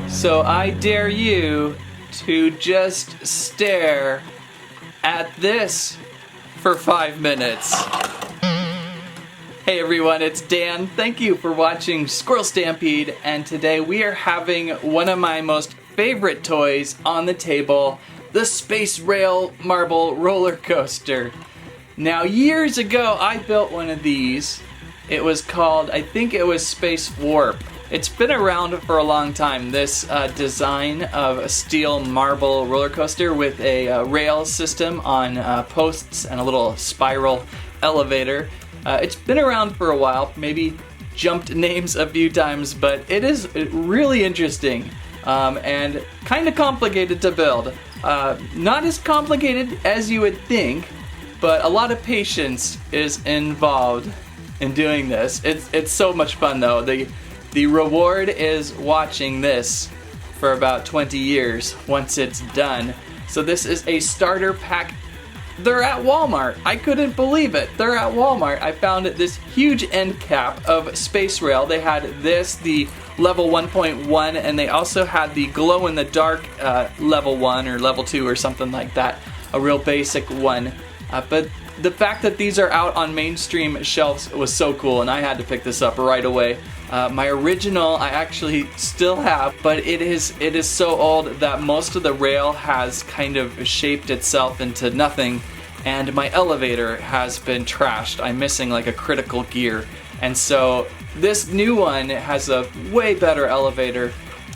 So I dare you to just stare at this for 5 minutes. Hey everyone, it's Dan. Thank you for watching Squirrel Stampede, and today we are having one of my most favorite toys on the table, the Spacerail Marble Roller Coaster. Now, years ago, I built one of these. It was called, I think it was Space Warp. It's been around for a long time, this design of a steel marble roller coaster with a rail system on posts and a little spiral elevator. It's been around for a while, maybe jumped names a few times, but it is really interesting and kind of complicated to build. Not as complicated as you would think, but a lot of patience is involved in doing this. It's so much fun though. The reward is watching this for about 20 years once it's done. So this is a starter pack. They're at Walmart. I couldn't believe it. They're at Walmart. I found this huge end cap of Spacerail. They had this, the level 1.1, and they also had the glow in the dark level 1 or level 2 or something like that. A real basic one. But the fact that these are out on mainstream shelves was so cool, and I had to pick this up right away. My original I actually still have, but it is so old that most of the rail has kind of shaped itself into nothing, and my elevator has been trashed. I'm missing like a critical gear, and so this new one has a way better elevator,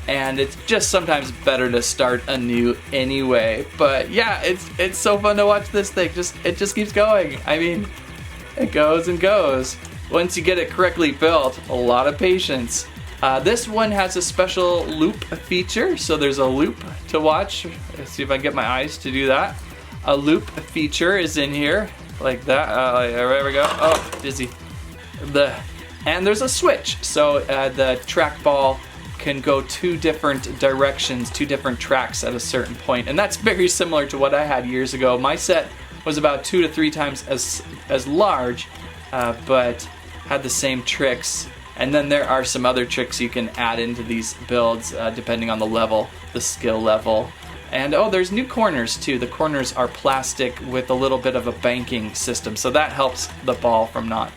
and it's just sometimes better to start anew anyway. But yeah, it's so fun to watch this thing. It just keeps going. I mean, it goes and goes. Once you get it correctly built, a lot of patience. This one has a special loop feature, so there's a loop to watch. Let's see if I can get my eyes to do that. A loop feature is in here, like that. There we go. Oh, dizzy. And there's a switch, so the trackball can go 2 different directions, 2 different tracks at a certain point, and that's very similar to what I had years ago. My set was about 2 to 3 times as large, but had the same tricks. And then there are some other tricks you can add into these builds depending on the level, the skill level. And oh, there's new corners too. The corners are plastic with a little bit of a banking system, so that helps the ball from not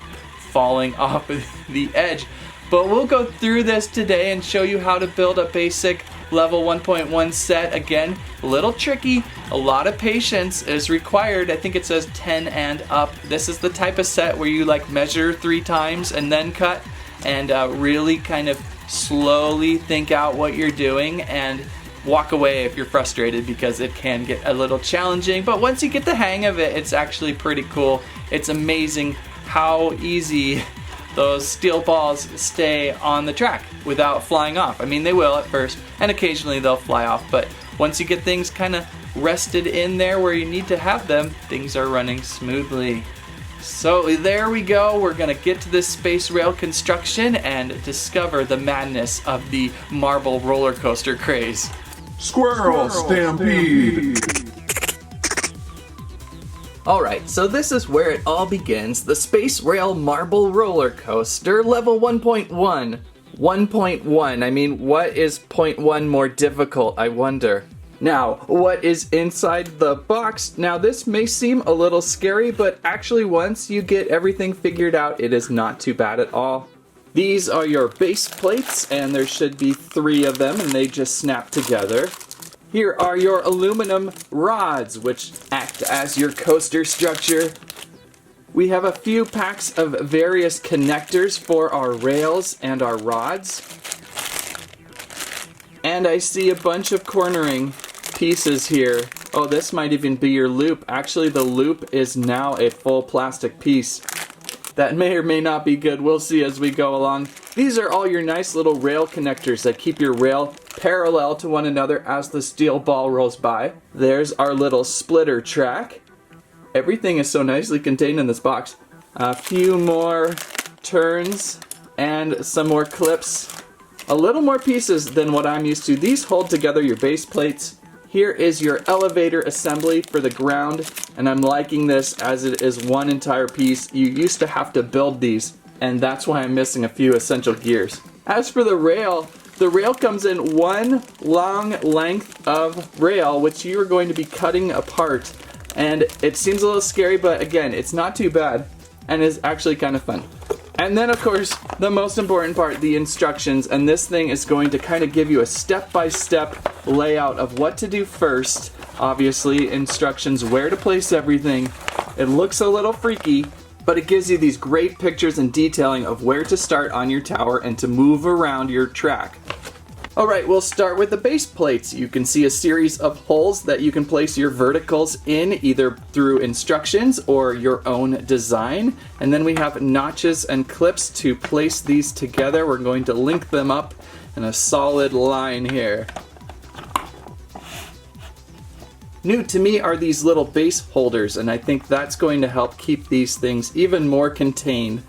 falling off the edge. But we'll go through this today and show you how to build a basic level 1.1 set. Again, a little tricky, a lot of patience is required. I think it says 10 and up. This is the type of set where you like measure 3 times and then cut, and really kind of slowly think out what you're doing and walk away if you're frustrated, because it can get a little challenging. But once you get the hang of it, it's actually pretty cool. It's amazing how easy those steel balls stay on the track without flying off. I mean, they will at first, and occasionally they'll fly off, but once you get things kind of rested in there where you need to have them, things are running smoothly. So there we go. We're gonna get to this space rail construction and discover the madness of the marble roller coaster craze. Squirrel Stampede! Alright, so this is where it all begins. The Spacerail Marble Roller Coaster, level 1.1. 1.1, I mean, what is 0.1 more difficult, I wonder? Now, what is inside the box? Now, this may seem a little scary, but actually once you get everything figured out, it is not too bad at all. These are your base plates, and there should be 3 of them, and they just snap together. Here are your aluminum rods, which act as your coaster structure. We have a few packs of various connectors for our rails and our rods. And I see a bunch of cornering pieces here. Oh, this might even be your loop. Actually, the loop is now a full plastic piece. That may or may not be good. We'll see as we go along. These are all your nice little rail connectors that keep your rail parallel to one another as the steel ball rolls by. There's our little splitter track. Everything is so nicely contained in this box. A few more turns and some more clips. A little more pieces than what I'm used to. These hold together your base plates. Here is your elevator assembly for the ground, and I'm liking this as it is one entire piece. You used to have to build these, and that's why I'm missing a few essential gears. As for the rail, The rail comes in one long length of rail, which you are going to be cutting apart. And it seems a little scary, but again, it's not too bad and is actually kind of fun. And then, of course, the most important part, the instructions. And this thing is going to kind of give you a step-by-step layout of what to do first. Obviously, instructions where to place everything. It looks a little freaky, but it gives you these great pictures and detailing of where to start on your tower and to move around your track. Alright, we'll start with the base plates. You can see a series of holes that you can place your verticals in, either through instructions or your own design. And then we have notches and clips to place these together. We're going to link them up in a solid line here. New to me are these little base holders, and I think that's going to help keep these things even more contained.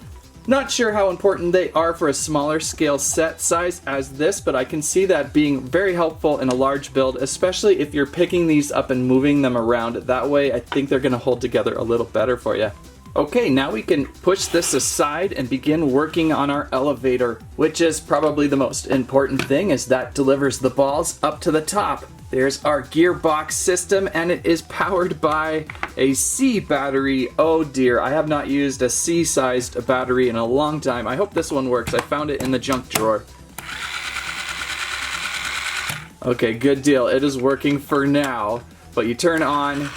Not sure how important they are for a smaller scale set size as this, but I can see that being very helpful in a large build, especially if you're picking these up and moving them around. That way I think they're going to hold together a little better for you. Okay, now we can push this aside and begin working on our elevator, which is probably the most important thing, as that delivers the balls up to the top. There's our gearbox system, and it is powered by a C battery. Oh dear, I have not used a C-sized battery in a long time. I hope this one works. I found it in the junk drawer. Okay, good deal. It is working for now, but you turn on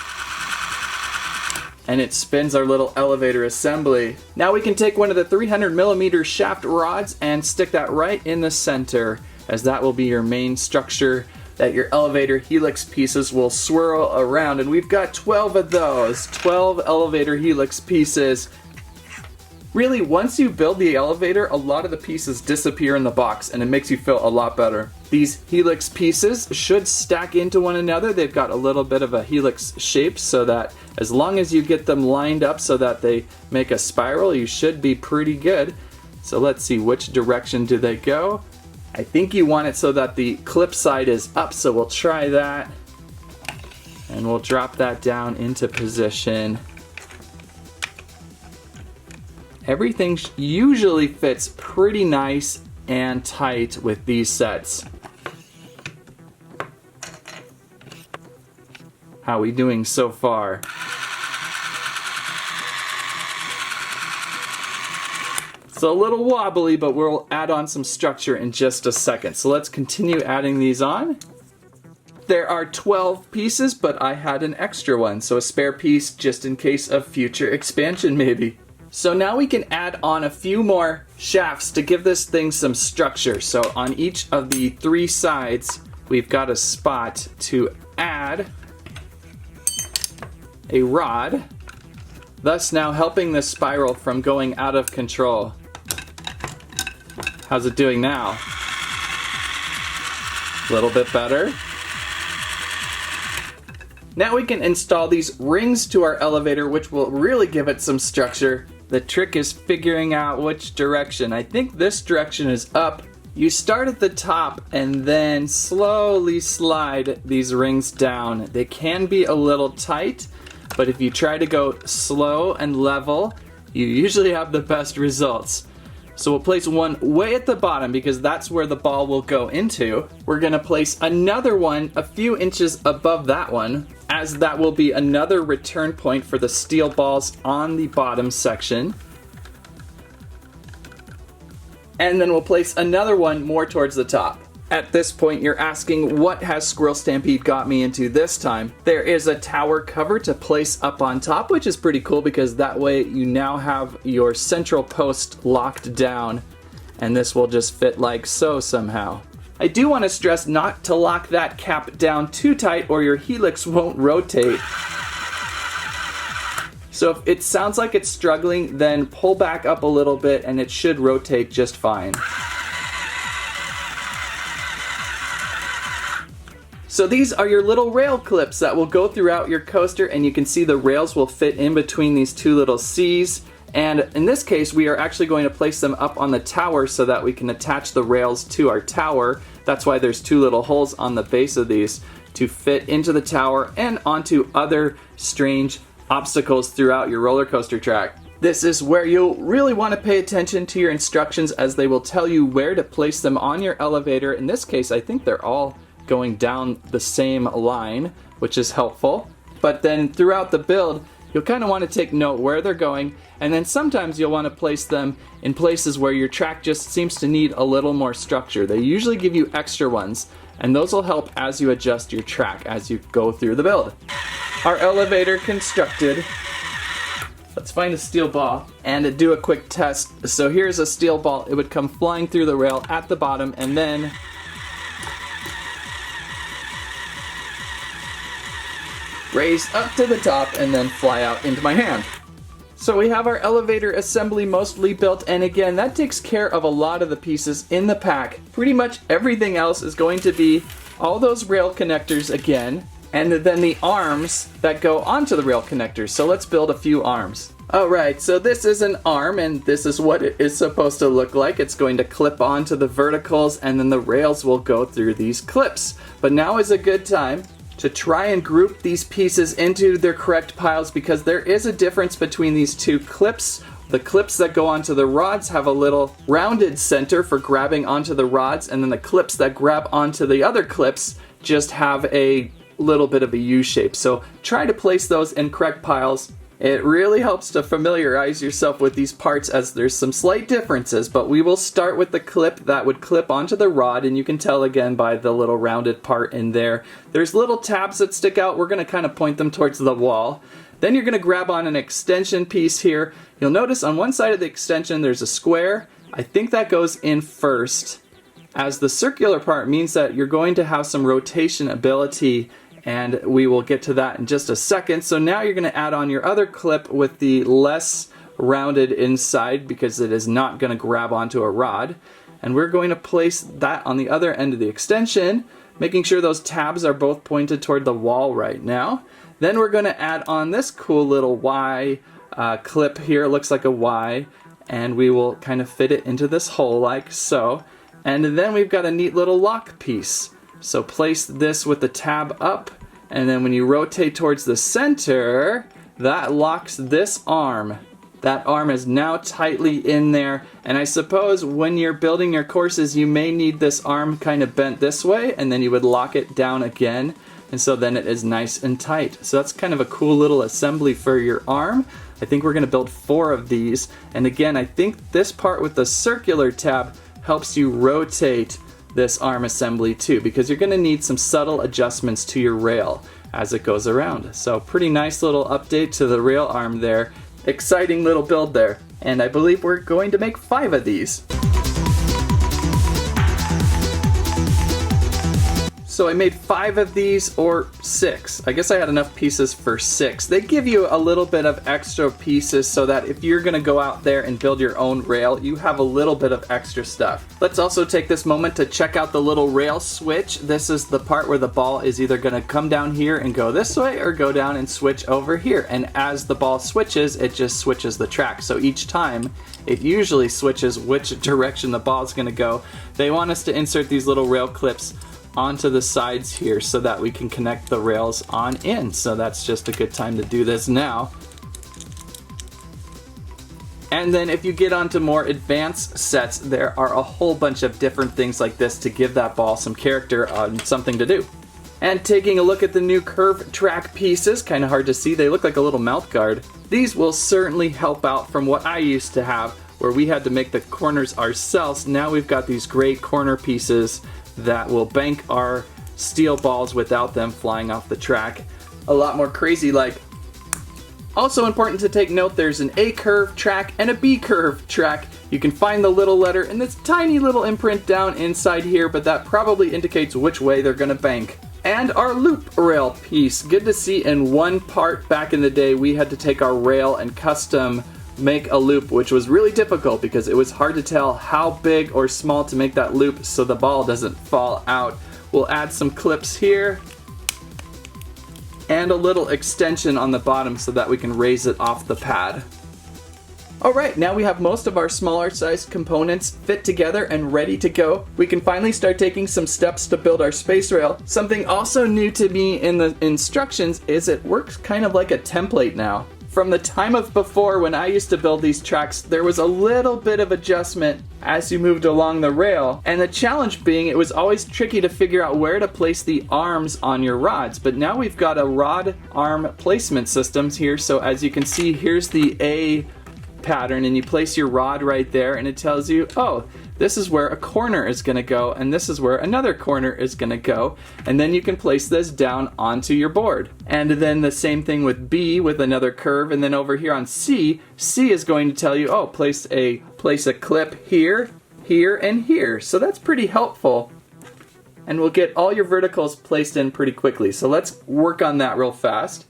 and it spins our little elevator assembly. Now we can take one of the 300mm shaft rods and stick that right in the center, as that will be your main structure that your elevator helix pieces will swirl around. And we've got 12 of those, 12 elevator helix pieces. Really, once you build the elevator, a lot of the pieces disappear in the box, and it makes you feel a lot better. These helix pieces should stack into one another. They've got a little bit of a helix shape, so that as long as you get them lined up so that they make a spiral, you should be pretty good. So let's see, which direction do they go? I think you want it so that the clip side is up, so we'll try that. And we'll drop that down into position. Everything usually fits pretty nice and tight with these sets. How are we doing so far? It's a little wobbly, but we'll add on some structure in just a second. So let's continue adding these on. There are 12 pieces, but I had an extra one, so a spare piece just in case of future expansion maybe. So now we can add on a few more shafts to give this thing some structure. So on each of the 3 sides, we've got a spot to add a rod, thus now helping the spiral from going out of control. How's it doing now? A little bit better. Now we can install these rings to our elevator, which will really give it some structure. The trick is figuring out which direction. I think this direction is up. You start at the top and then slowly slide these rings down. They can be a little tight, but if you try to go slow and level, you usually have the best results. So we'll place one way at the bottom because that's where the ball will go into. We're gonna place another one a few inches above that one, as that will be another return point for the steel balls on the bottom section. And then we'll place another one more towards the top. At this point, you're asking, what has Squirrel Stampede got me into this time? There is a tower cover to place up on top, which is pretty cool because that way you now have your central post locked down, and this will just fit like so somehow. I do want to stress not to lock that cap down too tight or your helix won't rotate. So if it sounds like it's struggling, then pull back up a little bit and it should rotate just fine. So these are your little rail clips that will go throughout your coaster, and you can see the rails will fit in between these 2 little C's. And in this case, we are actually going to place them up on the tower so that we can attach the rails to our tower. That's why there's 2 little holes on the base of these to fit into the tower and onto other strange obstacles throughout your roller coaster track. This is where you'll really want to pay attention to your instructions, as they will tell you where to place them on your elevator. In this case, I think they're all going down the same line, which is helpful. But then throughout the build, you'll kind of want to take note where they're going, and then sometimes you'll want to place them in places where your track just seems to need a little more structure. They usually give you extra ones, and those will help as you adjust your track as you go through the build. Our elevator constructed. Let's find a steel ball and do a quick test. So here's a steel ball. It would come flying through the rail at the bottom and then raise up to the top and then fly out into my hand. So we have our elevator assembly mostly built, and again, that takes care of a lot of the pieces in the pack. Pretty much everything else is going to be all those rail connectors again, and then the arms that go onto the rail connectors. So let's build a few arms. Alright, so this is an arm, and this is what it is supposed to look like. It's going to clip onto the verticals, and then the rails will go through these clips. But now is a good time to try and group these pieces into their correct piles, because there is a difference between these two clips. The clips that go onto the rods have a little rounded center for grabbing onto the rods, and then the clips that grab onto the other clips just have a little bit of a U shape. So try to place those in correct piles. It really helps to familiarize yourself with these parts, as there's some slight differences, but we will start with the clip that would clip onto the rod, and you can tell again by the little rounded part in there. There's little tabs that stick out. We're going to kind of point them towards the wall. Then you're going to grab on an extension piece here. You'll notice on one side of the extension there's a square. I think that goes in first, as the circular part means that you're going to have some rotation ability, and we will get to that in just a second. So now you're going to add on your other clip with the less rounded inside, because it is not going to grab onto a rod. And we're going to place that on the other end of the extension, making sure those tabs are both pointed toward the wall right now. Then we're going to add on this cool little Y clip here. It looks like a Y, and we will kind of fit it into this hole like so. And then we've got a neat little lock piece. So place this with the tab up, and then when you rotate towards the center, that locks this arm. That arm is now tightly in there, and I suppose when you're building your courses, you may need this arm kind of bent this way, and then you would lock it down again, and so then it is nice and tight. So that's kind of a cool little assembly for your arm. I think we're going to build 4 of these, and again, I think this part with the circular tab helps you rotate this arm assembly too, because you're going to need some subtle adjustments to your rail as it goes around. So pretty nice little update to the rail arm there. Exciting little build there. And I believe we're going to make 5 of these. So I made 5 of these, or 6. I guess I had enough pieces for 6. They give you a little bit of extra pieces so that if you're gonna go out there and build your own rail, you have a little bit of extra stuff. Let's also take this moment to check out the little rail switch. This is the part where the ball is either gonna come down here and go this way, or go down and switch over here. And as the ball switches, it just switches the track. So each time, it usually switches which direction the ball is gonna go. They want us to insert these little rail clips onto the sides here so that we can connect the rails on in. So that's just a good time to do this now. And then if you get onto more advanced sets, there are a whole bunch of different things like this to give that ball some character and something to do. And taking a look at the new curve track pieces, kind of hard to see, they look like a little mouth guard. These will certainly help out from what I used to have, where we had to make the corners ourselves. Now we've got these great corner pieces that will bank our steel balls without them flying off the track. A lot more crazy like. Also important to take note, there's an A curve track and a B curve track. You can find the little letter in this tiny little imprint down inside here, but that probably indicates which way they're gonna bank. And our loop rail piece. Good to see in one part. Back in the day, we had to take our rail and custom make a loop, which was really difficult because it was hard to tell how big or small to make that loop so the ball doesn't fall out. We'll add some clips here and a little extension on the bottom so that we can raise it off the pad. Alright, now we have most of our smaller sized components fit together and ready to go. We can finally start taking some steps to build our space rail. Something also new to me in the instructions is it works kind of like a template now. from the time of before when I used to build these tracks, there was a little bit of adjustment as you moved along the rail, and the challenge being it was always tricky to figure out where to place the arms on your rods. But now we've got a rod arm placement systems here, so as you can see, here's the A pattern, and you place your rod right there, and it tells you, oh, this is where a corner is going to go, and this is where another corner is going to go, and then you can place this down onto your board. And then the same thing with B with another curve, and then over here on C, C is going to tell you, oh, place a clip here, here, and here. So that's pretty helpful, and we'll get all your verticals placed in pretty quickly. So let's work on that real fast.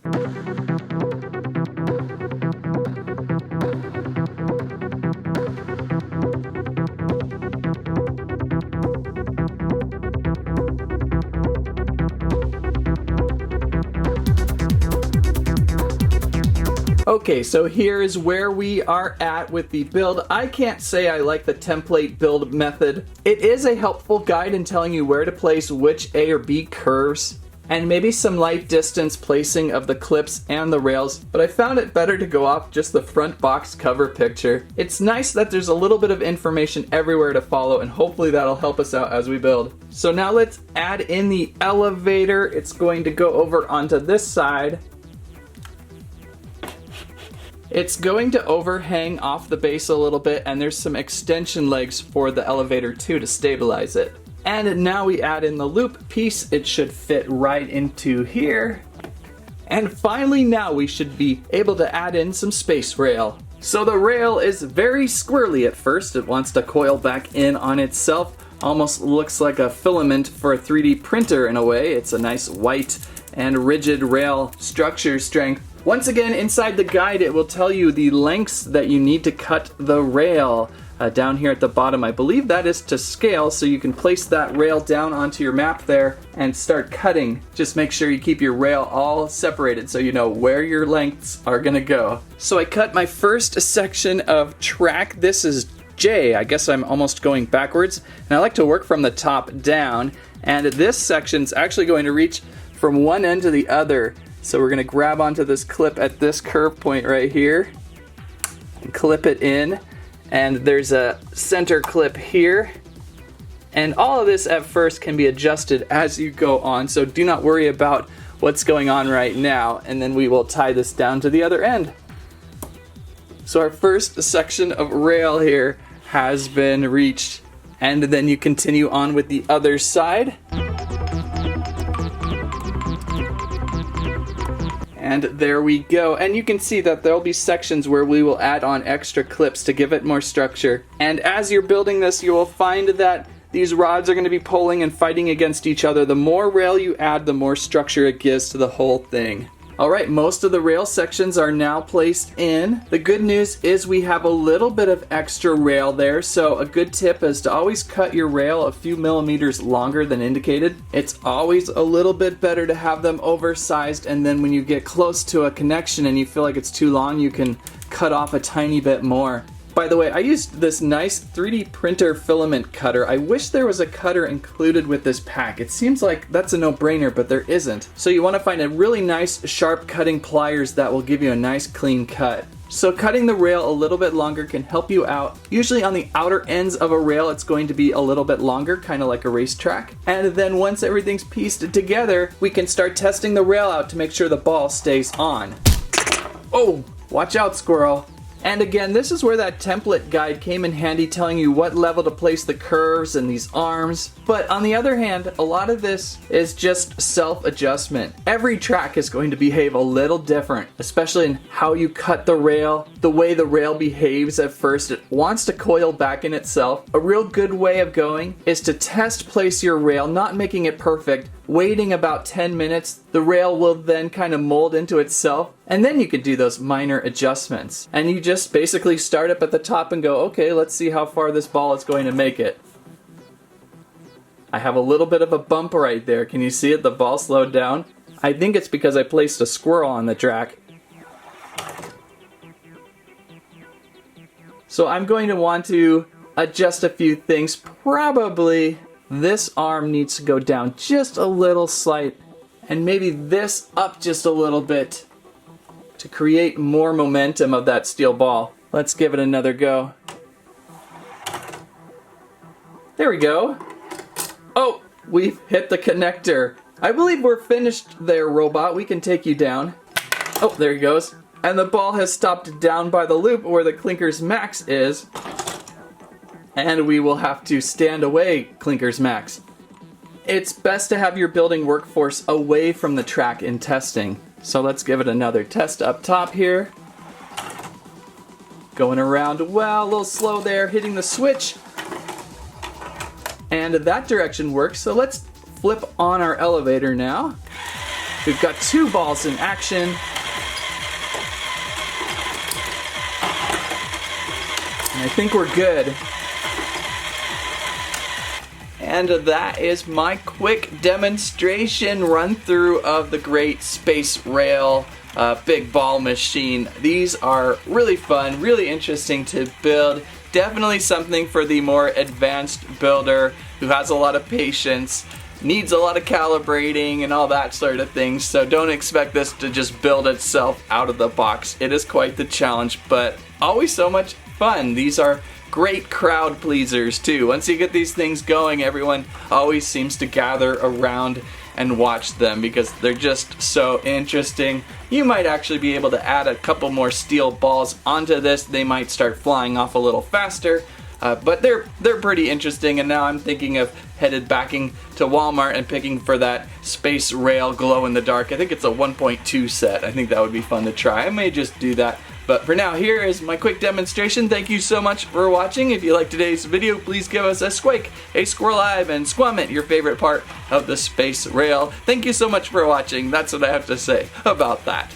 Okay, so here's where we are at with the build. I can't say I like the template build method. It is a helpful guide in telling you where to place which A or B curves, and maybe some light distance placing of the clips and the rails, but I found it better to go off just the front box cover picture. It's nice that there's a little bit of information everywhere to follow, and hopefully that'll help us out as we build. So now let's add in the elevator. It's going to go over onto this side. It's going to overhang off the base a little bit, and there's some extension legs for the elevator too to stabilize it. And now we add in the loop piece. It should fit right into here. And finally now we should be able to add in some space rail. So the rail is very squirrely at first. It wants to coil back in on itself. Almost looks like a filament for a 3D printer in a way. It's a nice white and rigid rail structure strength. Once again, inside the guide, it will tell you the lengths that you need to cut the rail. Down here at the bottom, I believe that is to scale, so you can place that rail down onto your map there and start cutting. Just make sure you keep your rail all separated so you know where your lengths are gonna go. So I cut my first section of track. This is J. I guess I'm almost going backwards, and I like to work from the top down, and this section's actually going to reach from one end to the other. So we're going to grab onto this clip at this curve point right here and clip it in, and there's a center clip here, and all of this at first can be adjusted as you go on, so do not worry about what's going on right now, and then we will tie this down to the other end. So our first section of rail here has been reached, and then you continue on with the other side. And there we go. And you can see that there'll be sections where we will add on extra clips to give it more structure. And as you're building this, you will find that these rods are going to be pulling and fighting against each other. The more rail you add, the more structure it gives to the whole thing. Alright, most of the rail sections are now placed in. The good news is we have a little bit of extra rail there, so a good tip is to always cut your rail a few millimeters longer than indicated. It's always a little bit better to have them oversized, and then when you get close to a connection and you feel like it's too long, you can cut off a tiny bit more. By the way, I used this nice 3D printer filament cutter. I wish there was a cutter included with this pack. It seems like that's a no-brainer, but there isn't. So you want to find a really nice sharp cutting pliers that will give you a nice clean cut. So cutting the rail a little bit longer can help you out. Usually on the outer ends of a rail it's going to be a little bit longer, kind of like a racetrack. And then once everything's pieced together, we can start testing the rail out to make sure the ball stays on. Oh, watch out, squirrel. And again, this is where that template guide came in handy, telling you what level to place the curves and these arms. But on the other hand, a lot of this is just self-adjustment. Every track is going to behave a little different, especially in how you cut the rail, the way the rail behaves at first. It wants to coil back in itself. A real good way of going is to test place your rail, not making it perfect, waiting about 10 minutes. The rail will then kind of mold into itself, and then you can do those minor adjustments. And you just basically start up at the top and go, okay, let's see how far this ball is going to make it. I have a little bit of a bump right there. Can you see it? The ball slowed down. I think it's because I placed a squirrel on the track. So I'm going to want to adjust a few things. Probably this arm needs to go down just a little slight, and maybe this up just a little bit. to create more momentum of that steel ball. Let's give it another go. There we go. Oh, we've hit the connector. I believe we're finished there, robot. We can take you down. Oh, there he goes. And the ball has stopped down by the loop where the Clinker's Max is. And we will have to stand away, Clinker's Max. It's best to have your building workforce away from the track in testing. So let's give it another test up top here. Going around well, a little slow there, hitting the switch. And that direction works, so let's flip on our elevator now. We've got 2 balls in action. And I think we're good. And that is my quick demonstration run through of the great Spacerail big ball machine. These are really fun, really interesting to build. Definitely something for the more advanced builder who has a lot of patience, needs a lot of calibrating and all that sort of thing. So don't expect this to just build itself out of the box. It is quite the challenge, but always so much fun. These are great crowd pleasers too. Once you get these things going, everyone always seems to gather around and watch them because they're just so interesting. You might actually be able to add a couple more steel balls onto this. They might start flying off a little faster, but they're pretty interesting. And now I'm thinking of headed backing to Walmart and picking for that Spacerail glow in the dark. I think it's a 1.2 set. I think that would be fun to try. I may just do that. But for now, here is my quick demonstration. Thank you so much for watching. If you liked today's video, please give us a squeak, a squirrel live, and squamment your favorite part of the Spacerail. Thank you so much for watching. That's what I have to say about that.